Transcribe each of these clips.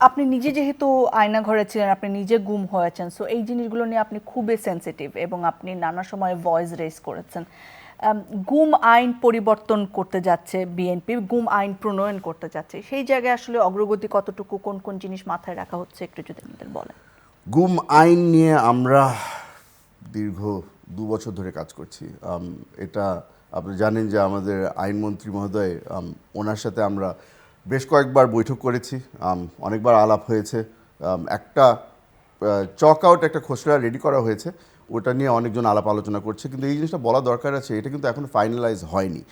আপনি নিজে যেহেতু আয়না ঘরে ছিলেন, আপনি নিজে গুম হয়েছেন, সো এই জিনিসগুলো নিয়ে আপনি খুবই সেনসিটিভ এবং আপনি নানা সময় ভয়েস রেজ করেছেন। আম, গুম আইন পরিবর্তন করতে যাচ্ছে বিএনপি, গুম আইন প্রণয়ন করতে যাচ্ছে, সেই জায়গায় আসলে অগ্রগতি কতটুকু, কোন কোন জিনিস মাথায় রাখা হচ্ছে একটু যদি আমাদের বলেন। গুম আইন নিয়ে আমরা দীর্ঘ 2 বছর ধরে কাজ করছি। এটা আপনি জানেন যে আমাদের আইনমন্ত্রী মহোদয়, ওনার সাথে আমরা বেশ কয়েকবার বৈঠক করেছি, অনেকবার আলাপ হয়েছে। একটা চক আউট, একটা খসড়া রেডি করা হয়েছে, ওটা নিয়ে অনেকজন আলাপ আলোচনা করছে, কিন্তু এই জিনিসটা বলা দরকার আছে, এটা কিন্তু এখন ফাইনালাইজ হয়নি।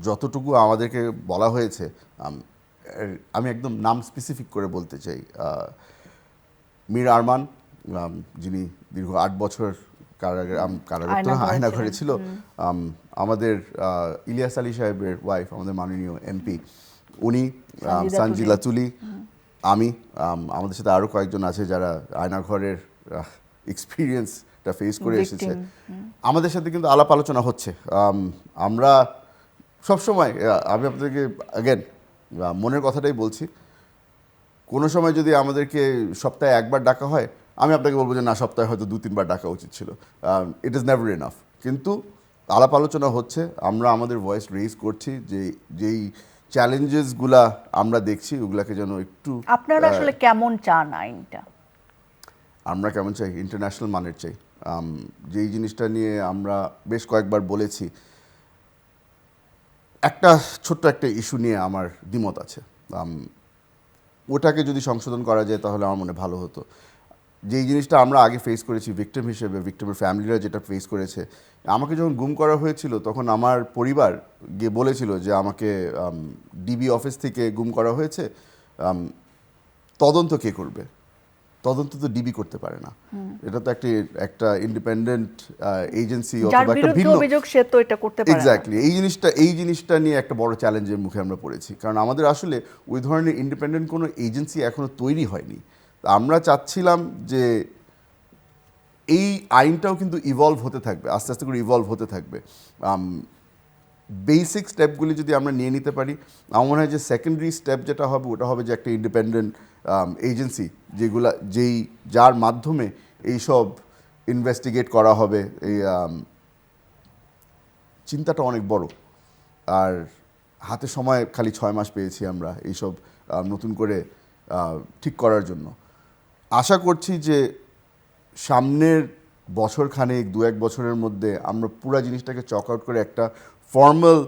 যতটুকু আমাদেরকে বলা হয়েছে, আমি একদম নাম স্পেসিফিক করে বলতে চাই। মীর আরমান, যিনি দীর্ঘ 8 বছর কারাগার আয়নাঘরে ছিল, আমাদের ইলিয়াস আলী সাহেবের ওয়াইফ, আমাদের মাননীয় এমপি, উনি, সানজিলা তুলি, আমি, আমাদের সাথে আরও কয়েকজন আছে যারা আয়নাঘরের এক্সপিরিয়েন্সটা ফেস করে এসেছে। আমাদের সাথে কিন্তু আলাপ আলোচনা হচ্ছে। আমরা সবসময়, আমি আপনাদেরকে অ্যাগেন মনের কথাটাই বলছি, কোনো সময় যদি আমাদেরকে সপ্তাহে একবার ডাকা হয়, আমি আপনাকে বলবো যে না, সপ্তাহে হয়তো 2-3 বার ডাকা উচিত ছিল। It is never enough. কিন্তু আলাপ আলোচনা হচ্ছে, আমরা আমাদের ভয়েস রেইজ করছি, যে যেই চ্যালেঞ্জেসগুলা আমরা দেখছি ওগুলাকে যেন একটু, আপনারা আসলে কেমন চান আইনটা? আমরা কেমন চাই, ইন্টারন্যাশনাল মানের চাই। যেই জিনিসটা নিয়ে আমরা বেশ কয়েকবার বলেছি, একটা ছোট্ট একটা ইস্যু নিয়ে আমার দ্বিমত আছে। ওটাকে যদি সংশোধন করা যায় তাহলে আমার মনে ভালো হতো। যেই জিনিসটা আমরা আগে ফেস করেছি ভিকটিম হিসেবে, ভিকটিমের ফ্যামিলিরা যেটা ফেস করেছে, আমাকে যখন গুম করা হয়েছিল তখন আমার পরিবার গিয়ে বলেছিল যে আমাকে ডিবি অফিস থেকে গুম করা হয়েছে, তদন্ত কে করবে? তদন্ত তো ডিবি করতে পারে না, এটা তো একটা ইন্ডিপেন্ডেন্ট এজেন্সি যার অথবা একটা বিরুদ্ধে ভিন্ন। অভিযোগ সে তো এটা করতে পারে না। এক্স্যাক্টলি, এই জিনিসটা নিয়ে একটা বড় চ্যালেঞ্জের মুখে আমরা পড়েছি, কারণ আমাদের আসলে ওই ধরনের ইন্ডিপেন্ডেন্ট কোনো এজেন্সি এখনো তৈরি হয়নি। তো আমরা চাচ্ছিলাম যে এই আইনটাও কিন্তু ইভলভ হতে থাকবে, আস্তে আস্তে করে ইভলভ হতে থাকবে। বেসিক স্টেপগুলি যদি আমরা নিয়ে নিতে পারি, আমার মনে হয় যে সেকেন্ডারি স্টেপ যেটা হবে ওটা হবে যে একটা ইন্ডিপেন্ডেন্ট এজেন্সি, যার মাধ্যমে এইসব ইনভেস্টিগেট করা হবে। এই চিন্তাটা অনেক বড়, আর হাতে সময় খালি 6 মাস পেয়েছি আমরা এইসব নতুন করে ঠিক করার জন্য। আশা করছি যে সামনের বছরখানেক, 2-1 বছরের মধ্যে আমরা পুরো জিনিসটাকে চক আউট করে একটা ফর্মাল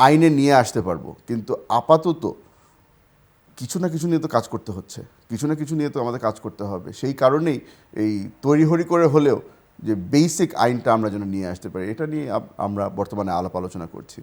আইনে নিয়ে আসতে পারবো। কিন্তু আপাতত কিছু না কিছু নিয়ে তো কাজ করতে হচ্ছে, কিছু না কিছু নিয়ে তো আমাদের কাজ করতে হবে। সেই কারণেই এই তড়িঘড়ি করে হলেও যে বেসিক আইনটা আমরা যেন নিয়ে আসতে পারি, এটা নিয়ে আমরা বর্তমানে আলাপ আলোচনা করছি।